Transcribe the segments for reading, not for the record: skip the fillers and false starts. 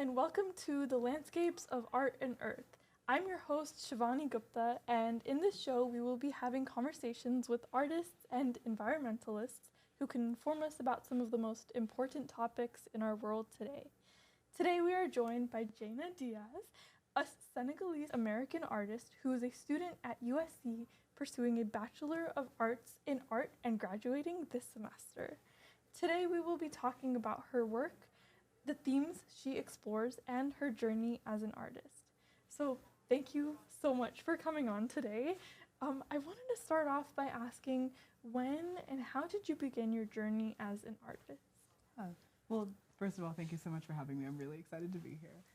and welcome to The Landscapes of Art and Earth. I'm your host, Shivani Gupta, and in this show, we will be having conversations with artists and environmentalists who can inform us about some of the most important topics in our world today. Today, we are joined by Jayna Dias, a Senegalese-American artist who is a student at USC pursuing a Bachelor of Arts in Art and graduating this semester. Today, we will be talking about her work, the themes she explores, and her journey as an artist. So thank you so much for coming on today. I wanted to start off by asking, when and how did you begin your journey as an artist? Well, first of all, thank you so much for having me. I'm really excited to be here.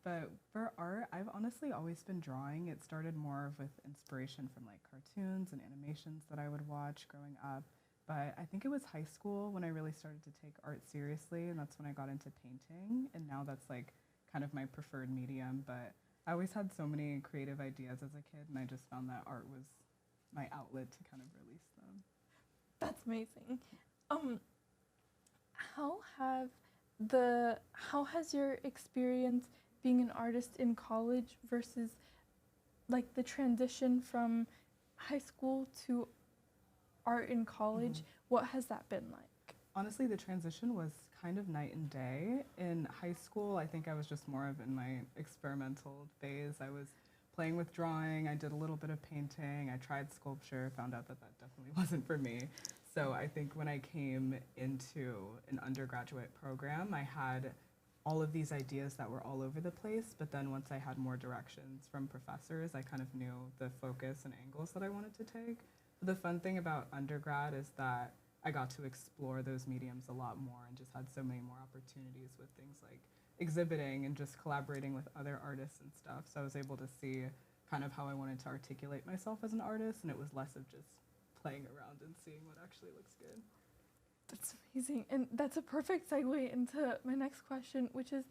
But for art, I've honestly always been drawing. It started more with inspiration from like cartoons and animations that I would watch growing up. But I think it was high school when I really started to take art seriously, and that's when I got into painting, and now that's like kind of my preferred medium. But I always had so many creative ideas as a kid, and I just found that art was my outlet to kind of release them. That's amazing. How has your experience being an artist in college versus like the transition from high school to art in college, what has that been like? Honestly, the transition was kind of night and day. In high school, I think I was just more of in my experimental phase. I was playing with drawing, I did a little bit of painting, I tried sculpture, found out that that definitely wasn't for me. So I think when I came into an undergraduate program, I had all of these ideas that were all over the place, but then once I had more directions from professors, I kind of knew the focus and angles that I wanted to take. The fun thing about undergrad is that I got to explore those mediums a lot more and just had so many more opportunities with things like exhibiting and just collaborating with other artists and stuff. So I was able to see kind of how I wanted to articulate myself as an artist, and it was less of just playing around and seeing what actually looks good. That's amazing. And that's a perfect segue into my next question, which is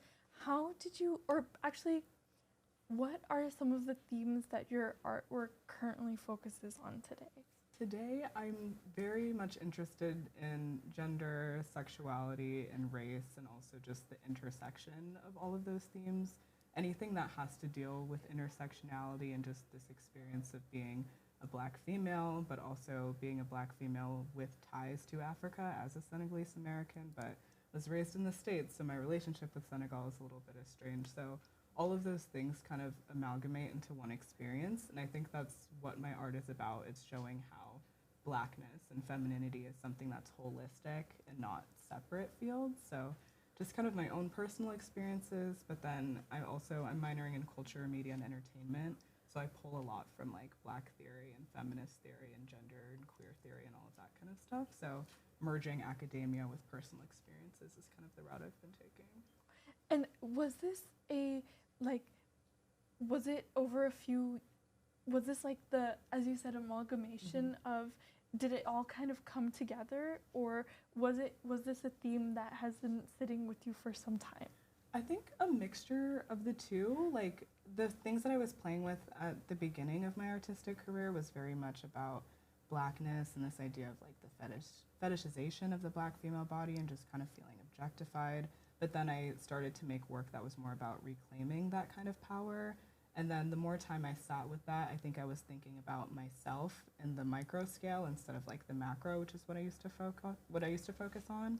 what are some of the themes that your artwork currently focuses on today? Today, I'm very much interested in gender, sexuality, and race, and also just the intersection of all of those themes. Anything that has to deal with intersectionality and just this experience of being a Black female, but also being a Black female with ties to Africa as a Senegalese-American, but was raised in the States, so my relationship with Senegal is a little bit estranged. So all of those things kind of amalgamate into one experience, and I think that's what my art is about. It's showing how Blackness and femininity is something that's holistic and not separate fields. So just kind of my own personal experiences, but then I'm minoring in culture, media, and entertainment, so I pull a lot from like Black theory and feminist theory and gender and queer theory and all of that kind of stuff. So merging academia with personal experiences is kind of the route I've been taking. And was this as you said, amalgamation of, did it all kind of come together, or was this a theme that has been sitting with you for some time? I think a mixture of the two. Like the things that I was playing with at the beginning of my artistic career was very much about Blackness and this idea of like the fetishization of the Black female body and just kind of feeling objectified. But then I started to make work that was more about reclaiming that kind of power. And then the more time I sat with that, I think I was thinking about myself in the micro scale instead of like the macro, which is what I used to focus on.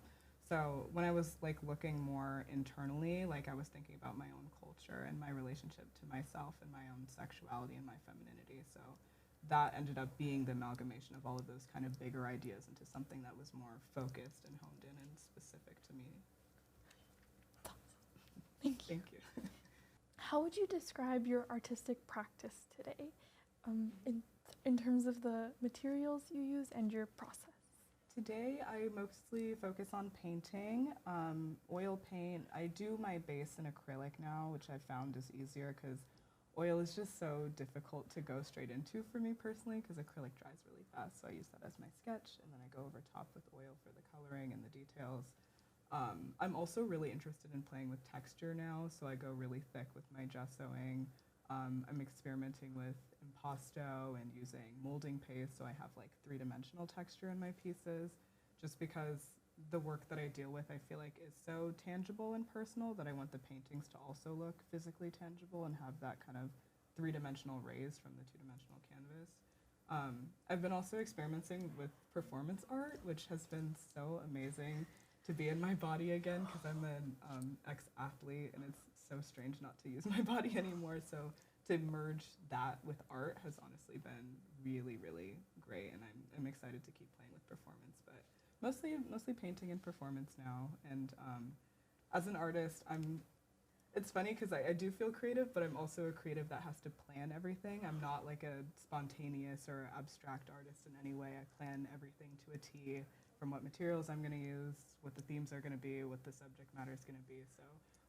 So when I was like looking more internally, like I was thinking about my own culture and my relationship to myself and my own sexuality and my femininity. So that ended up being the amalgamation of all of those kind of bigger ideas into something that was more focused and honed in and specific to me. Thank you. Thank you. How would you describe your artistic practice today, in terms of the materials you use and your process? Today, I mostly focus on painting, oil paint. I do my base in acrylic now, which I found is easier because oil is just so difficult to go straight into for me personally because acrylic dries really fast. So I use that as my sketch, and then I go over top with oil for the coloring and the details. I'm also really interested in playing with texture now, so I go really thick with my gessoing. I'm experimenting with impasto and using molding paste, so I have like three-dimensional texture in my pieces, just because the work that I deal with, I feel like is so tangible and personal that I want the paintings to also look physically tangible and have that kind of three-dimensional rays from the two-dimensional canvas. I've been also experimenting with performance art, which has been so amazing to be in my body again because I'm an ex-athlete and it's so strange not to use my body anymore. So to merge that with art has honestly been really, really great, and I'm excited to keep playing with performance. But mostly painting and performance now. And as an artist, it's funny because I do feel creative, but I'm also a creative that has to plan everything. I'm not like a spontaneous or abstract artist in any way. I plan everything to a T, from what materials I'm going to use, what the themes are going to be, what the subject matter is going to be. So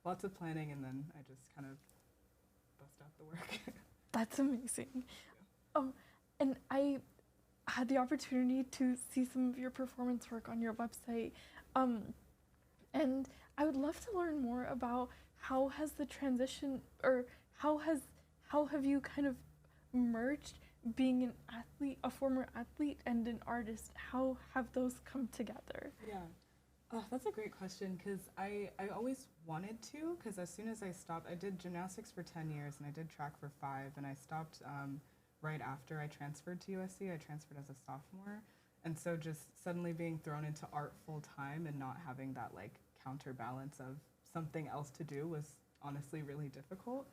lots of planning, and then I just kind of bust out the work. That's amazing. And I had the opportunity to see some of your performance work on your website, and I would love to learn more about how has the transition, or how have you kind of merged being an athlete, a former athlete, and an artist? How have those come together? Yeah. Oh, that's a great question because I always wanted to, because as soon as I stopped, I did gymnastics for 10 years and I did track for 5, and I stopped right after I transferred to USC. I transferred as a sophomore. And so just suddenly being thrown into art full time and not having that like counterbalance of something else to do was honestly really difficult.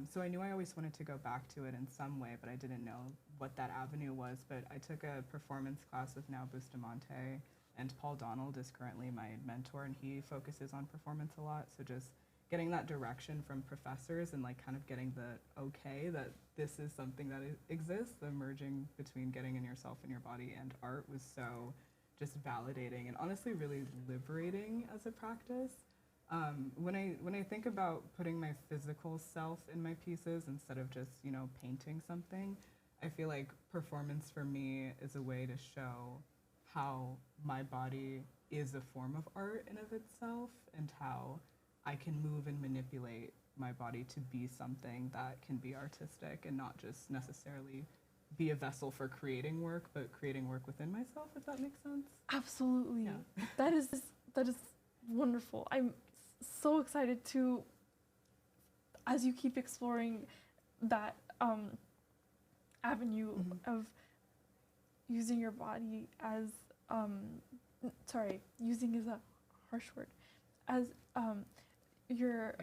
So I knew I always wanted to go back to it in some way, but I didn't know what that avenue was. But I took a performance class with now Bustamante, and Paul Donald is currently my mentor, and he focuses on performance a lot. So just getting that direction from professors and like kind of getting the okay that this is something that exists, the merging between getting in yourself and your body and art was so just validating and honestly really liberating as a practice. When I think about putting my physical self in my pieces instead of just, painting something, I feel like performance for me is a way to show how my body is a form of art in of itself, and how I can move and manipulate my body to be something that can be artistic and not just necessarily be a vessel for creating work, but creating work within myself, if that makes sense. Absolutely. Yeah. That is wonderful. I'm so excited to, as you keep exploring that avenue of using your body as using is a harsh word, as your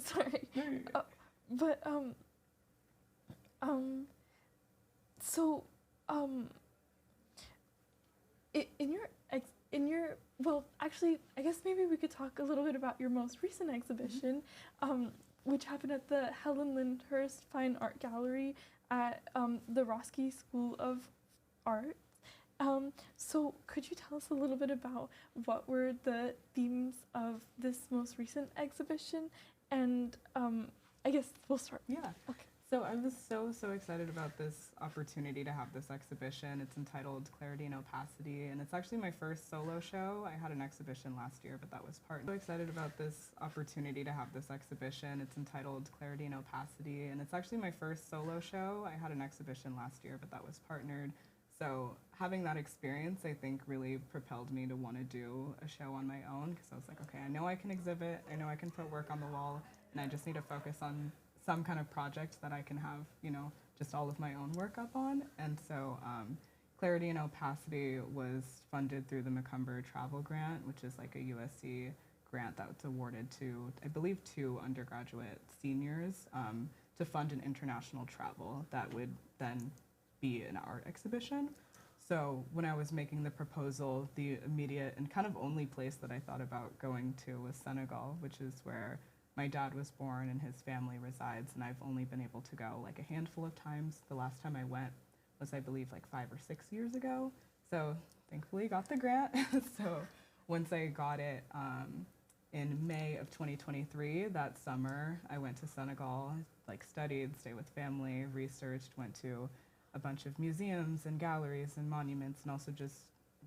sorry, but so in your well, actually, I guess maybe we could talk a little bit about your most recent exhibition, which happened at the Helen Lyndhurst Fine Art Gallery at the Roski School of Art. So could you tell us a little bit about what were the themes of this most recent exhibition? And I guess we'll start. Yeah. Okay. So I was so excited about this opportunity to have this exhibition. It's entitled Clarity and Opacity, and it's actually my first solo show. I had an exhibition last year, but that was part. So excited about this opportunity to have this exhibition. It's entitled Clarity and Opacity, and it's actually my first solo show. I had an exhibition last year, but that was partnered. So having that experience, I think, really propelled me to want to do a show on my own, because I was like, okay, I know I can exhibit, I know I can put work on the wall, and I just need to focus on some kind of project that I can have, just all of my own work up on. And so Clarity and Opacity was funded through the Macomber Travel Grant, which is like a USC grant that was awarded to, I believe, 2 undergraduate seniors to fund an international travel that would then be an art exhibition. So when I was making the proposal, the immediate and kind of only place that I thought about going to was Senegal, which is where my dad was born and his family resides, and I've only been able to go like a handful of times. The last time I went was, I believe, like 5 or 6 years ago. So thankfully got the grant. So once I got it in May of 2023, that summer, I went to Senegal, like studied, stayed with family, researched, went to a bunch of museums and galleries and monuments, and also just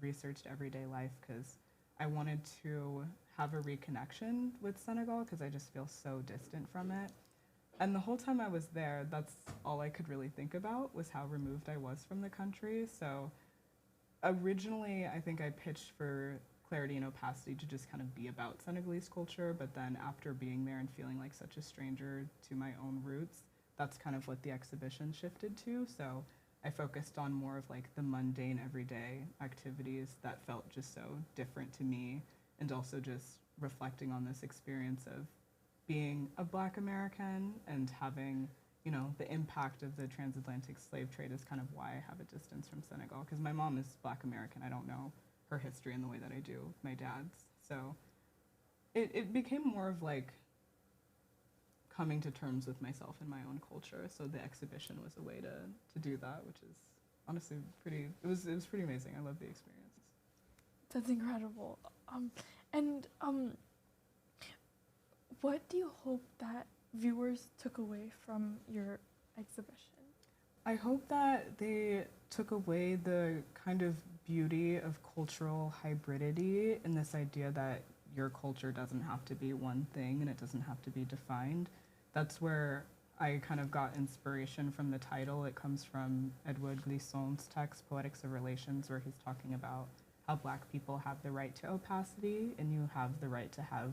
researched everyday life because I wanted to have a reconnection with Senegal because I just feel so distant from it. And the whole time I was there, that's all I could really think about was how removed I was from the country. So originally, I think I pitched for Clarity and Opacity to just kind of be about Senegalese culture, but then after being there and feeling like such a stranger to my own roots, that's kind of what the exhibition shifted to. So I focused on more of like the mundane everyday activities that felt just so different to me, and also just reflecting on this experience of being a Black American and having, you know, the impact of the transatlantic slave trade is kind of why I have a distance from Senegal, because my mom is Black American. I don't know her history in the way that I do my dad's. So it became more of like coming to terms with myself and my own culture. So the exhibition was a way to do that, which is honestly it was pretty amazing. I love the experience. That's incredible. And what do you hope that viewers took away from your exhibition? I hope that they took away the kind of beauty of cultural hybridity and this idea that your culture doesn't have to be one thing and it doesn't have to be defined. That's where I kind of got inspiration from the title. It comes from Edouard Glisson's text, Poetics of Relations, where he's talking about how Black people have the right to opacity and you have the right to have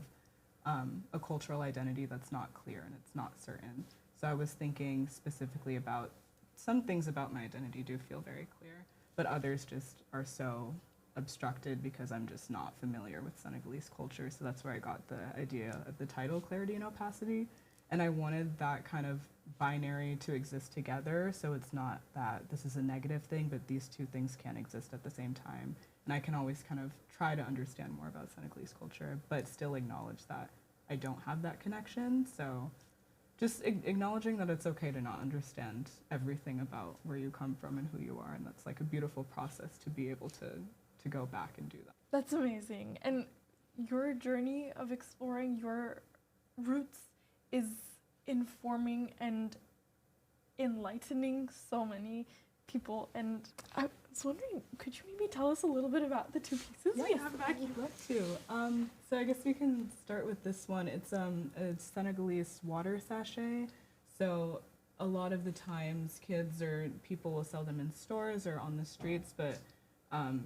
a cultural identity that's not clear and it's not certain. So I was thinking specifically about some things about my identity do feel very clear, but others just are so obstructed because I'm just not familiar with Senegalese culture. So that's where I got the idea of the title, Clarity and Opacity. And I wanted that kind of binary to exist together. So it's not that this is a negative thing, but these two things can exist at the same time. And I can always kind of try to understand more about Senegalese culture, but still acknowledge that I don't have that connection. So just acknowledging that it's okay to not understand everything about where you come from and who you are. And that's like a beautiful process to be able to go back and do that. That's amazing. And your journey of exploring your roots is informing and enlightening so many people. And I was wondering, could you maybe tell us a little bit about the two pieces we have back here? I'd love to. So I guess we can start with this one. It's a Senegalese water sachet. So a lot of the times kids or people will sell them in stores or on the streets, but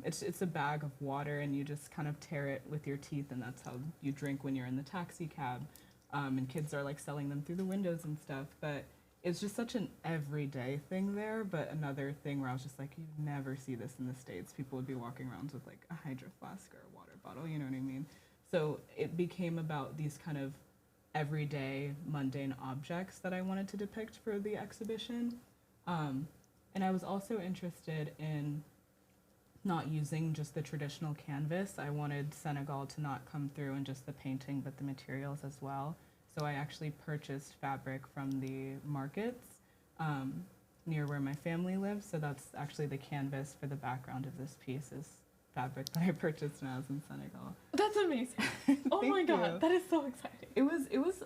it's a bag of water and you just kind of tear it with your teeth, and that's how you drink when you're in the taxi cab. And kids are like selling them through the windows and stuff, but it's just such an everyday thing there. But another thing where I was just like, you never see this in the States. People would be walking around with like a hydro flask or a water bottle, you know what I mean? So it became about these kind of everyday mundane objects that I wanted to depict for the exhibition. And I was also interested in not using just the traditional canvas. I wanted Senegal to not come through in just the painting, but the materials as well. So I actually purchased fabric from the markets near where my family lives. So that's actually the canvas for the background of this piece is fabric that I purchased when I was in Senegal. That's amazing. Oh my God, that is so exciting. It was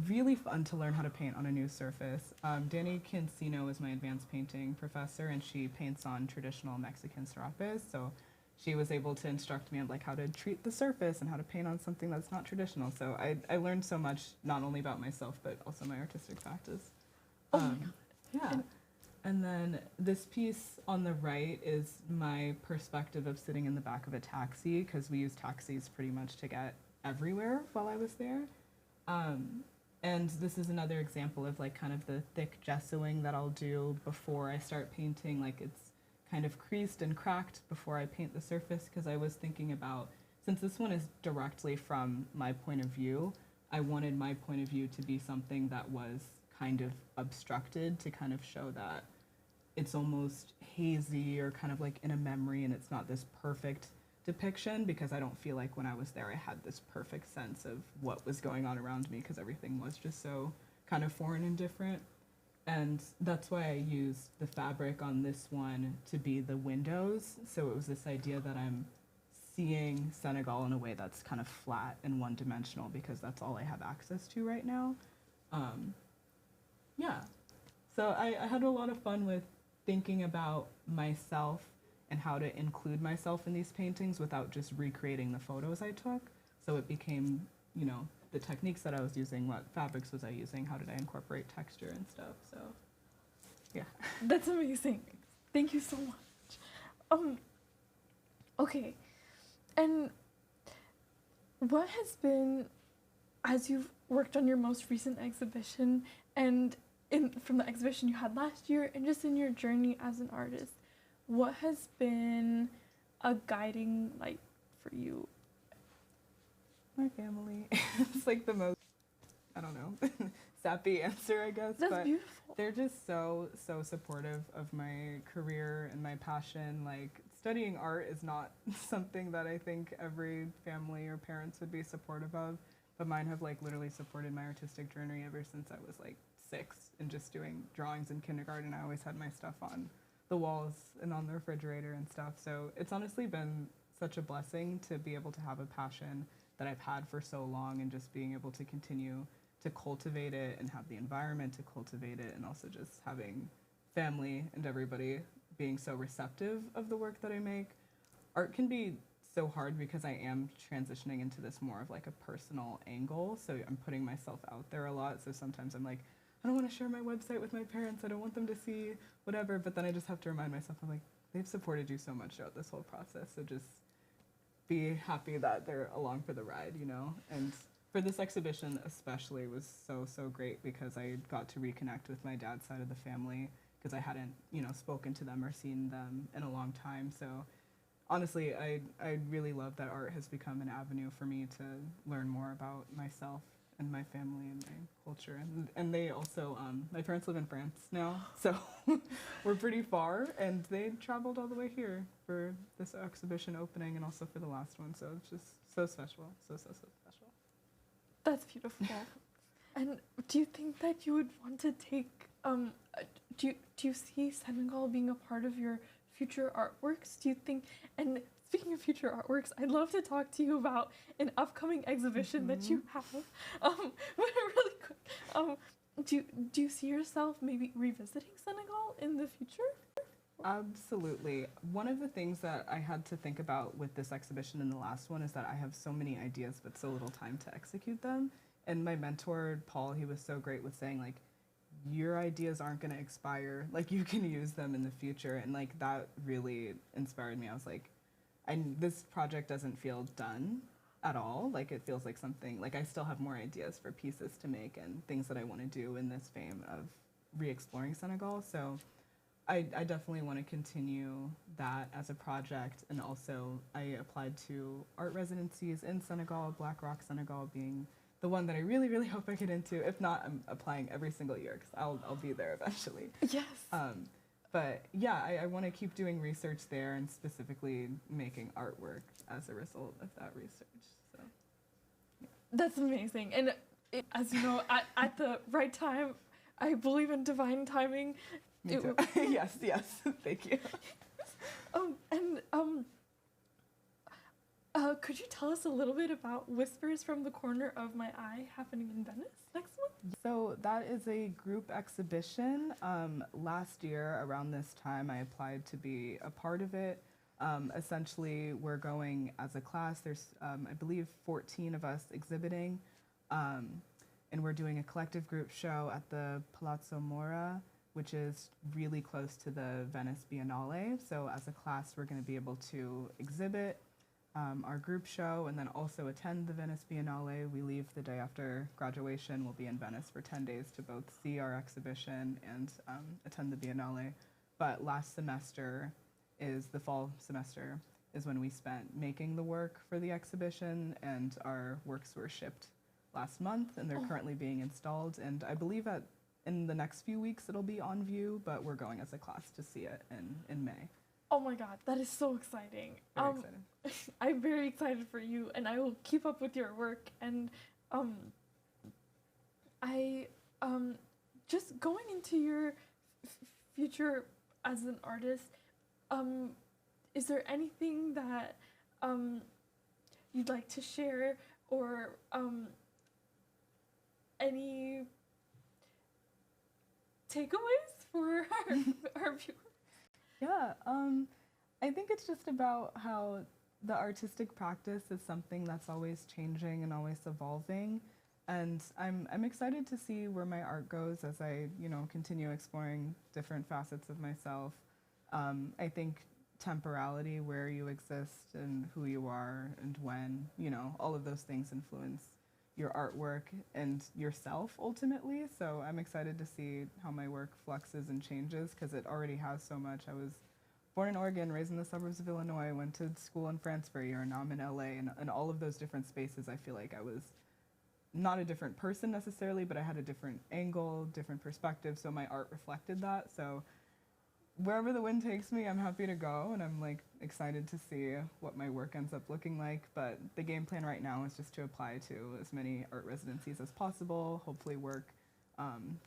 really fun to learn how to paint on a new surface. Danny Cancino is my advanced painting professor, and she paints on traditional Mexican serapes. So she was able to instruct me on like how to treat the surface and how to paint on something that's not traditional. So I learned so much, not only about myself, but also my artistic practice. Oh my God. Yeah. And then this piece on the right is my perspective of sitting in the back of a taxi, because we use taxis pretty much to get everywhere while I was there. And this is another example of like kind of the thick gessoing that I'll do before I start painting. Like it's kind of creased and cracked before I paint the surface, because I was thinking about, since this one is directly from my point of view, I wanted my point of view to be something that was kind of obstructed to kind of show that it's almost hazy or kind of like in a memory, and it's not this perfect depiction, because I don't feel like when I was there I had this perfect sense of what was going on around me, because everything was just so kind of foreign and different. And that's why I used the fabric on this one to be the windows. So it was this idea that I'm seeing Senegal in a way that's kind of flat and one-dimensional, because that's all I have access to right now. Yeah. So I had a lot of fun with thinking about myself and how to include myself in these paintings without just recreating the photos I took. So it became, you know, the techniques that I was using, what fabrics was I using, how did I incorporate texture and stuff. So yeah. That's amazing. Thank you so much. Okay, and what has been, as you've worked on your most recent exhibition and from the exhibition you had last year and just in your journey as an artist, what has been a guiding light for you? My family. It's like the most, I don't know, sappy answer, I guess. That's but beautiful. They're just so supportive of my career and my passion. Like, studying art is not something that I think every family or parents would be supportive of, but mine have like literally supported my artistic journey ever since I was like 6 and just doing drawings in kindergarten. I always had my stuff on the walls and on the refrigerator and stuff. So it's honestly been such a blessing to be able to have a passion that I've had for so long, and just being able to continue to cultivate it and have the environment to cultivate it, and also just having family and everybody being so receptive of the work that I make. Art can be so hard because I am transitioning into this more of like a personal angle, so I'm putting myself out there a lot. So sometimes I'm like, I don't want to share my website with my parents, I don't want them to see whatever, but then I just have to remind myself, I'm like, they've supported you so much throughout this whole process, so just be happy that they're along for the ride, you know? And for this exhibition especially was so great because I got to reconnect with my dad's side of the family, because I hadn't, you know, spoken to them or seen them in a long time. So honestly, I really love that art has become an avenue for me to learn more about myself and my family and my culture. And they also, my parents live in France now, so we're pretty far, and they traveled all the way here for this exhibition opening and also for the last one. So it's just so special, so special. That's beautiful. And do you think that you would want to take, do you see Senegal being a part of your future artworks? Do you think, and speaking of future artworks, I'd love to talk to you about an upcoming exhibition that you have. But really quick, do you see yourself maybe revisiting Senegal in the future? Absolutely. One of the things that I had to think about with this exhibition and the last one is that I have so many ideas but so little time to execute them. And my mentor, Paul, he was so great with saying, like, your ideas aren't going to expire. Like, you can use them in the future. And, like, that really inspired me. I was like, this project doesn't feel done at all. Like, it feels like something, like, I still have more ideas for pieces to make and things that I want to do in this vein of re-exploring Senegal. So I definitely want to continue that as a project. And also I applied to art residencies in Senegal, Black Rock, Senegal being the one that I really, really hope I get into. If not, I'm applying every single year because I'll be there eventually. Yes. But yeah, I want to keep doing research there and specifically making artwork as a result of that research. So yeah. That's amazing. And as you know, at the right time, I believe in divine timing. Me too. Yes, thank you. Could you tell us a little bit about Whispers from the Corner of My Eye happening in Venice next month? So that is a group exhibition. Last year, around this time, I applied to be a part of it. Essentially, we're going as a class. There's, I believe, 14 of us exhibiting, and we're doing a collective group show at the Palazzo Mora, which is really close to the Venice Biennale. So as a class, we're going to be able to exhibit our group show and then also attend the Venice Biennale. We leave the day after graduation. We'll be in Venice for 10 days to both see our exhibition and attend the Biennale. But last semester is the fall semester is when we spent making the work for the exhibition, and our works were shipped last month and they're currently being installed. And I believe in the next few weeks it'll be on view, but we're going as a class to see it in May. Oh my god, that is so exciting. Very excited. I'm very excited for you, and I will keep up with your work. And I just going into your future as an artist, is there anything that you'd like to share, or any takeaways for our viewers? Yeah, I think it's just about how the artistic practice is something that's always changing and always evolving. And I'm excited to see where my art goes as I, continue exploring different facets of myself. I think temporality, where you exist and who you are and when, all of those things influence your artwork and yourself ultimately. So I'm excited to see how my work fluxes and changes, because it already has so much. I was born in Oregon, raised in the suburbs of Illinois, went to school in France for a year, and now I'm in LA. And all of those different spaces, I feel like I was not a different person necessarily, but I had a different angle, different perspective. So my art reflected that. So wherever the wind takes me, I'm happy to go, and I'm like excited to see what my work ends up looking like. But the game plan right now is just to apply to as many art residencies as possible, hopefully work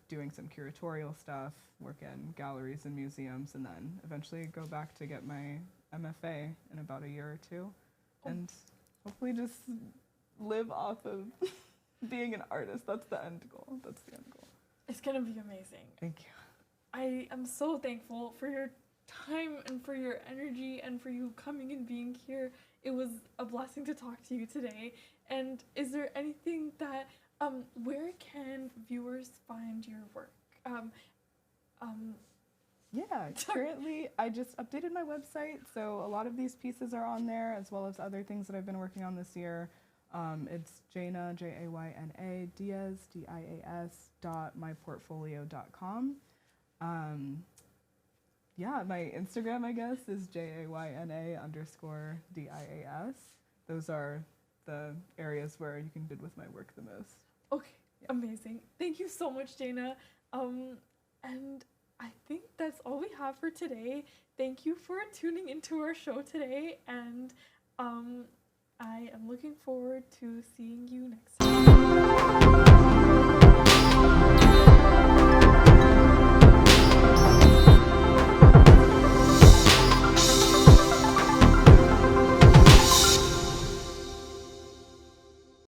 doing some curatorial stuff, work in galleries and museums, and then eventually go back to get my MFA in about a year or two, and hopefully just live off of being an artist. That's the end goal. That's the end goal. It's gonna be amazing. Thank you. I am so thankful for your time and for your energy and for you coming and being here. It was a blessing to talk to you today. And is there anything that, where can viewers find your work? Yeah, currently I just updated my website, so a lot of these pieces are on there, as well as other things that I've been working on this year. It's Jayna, Jayna, Dias, DIAS.myportfolio.com. Yeah, my Instagram, I guess, is JAYNA_DIAS. Those are the areas where you can bid with my work the most. Okay, yeah. Amazing. Thank you so much, Jayna. And I think that's all we have for today. Thank you for tuning into our show today, and I am looking forward to seeing you next time.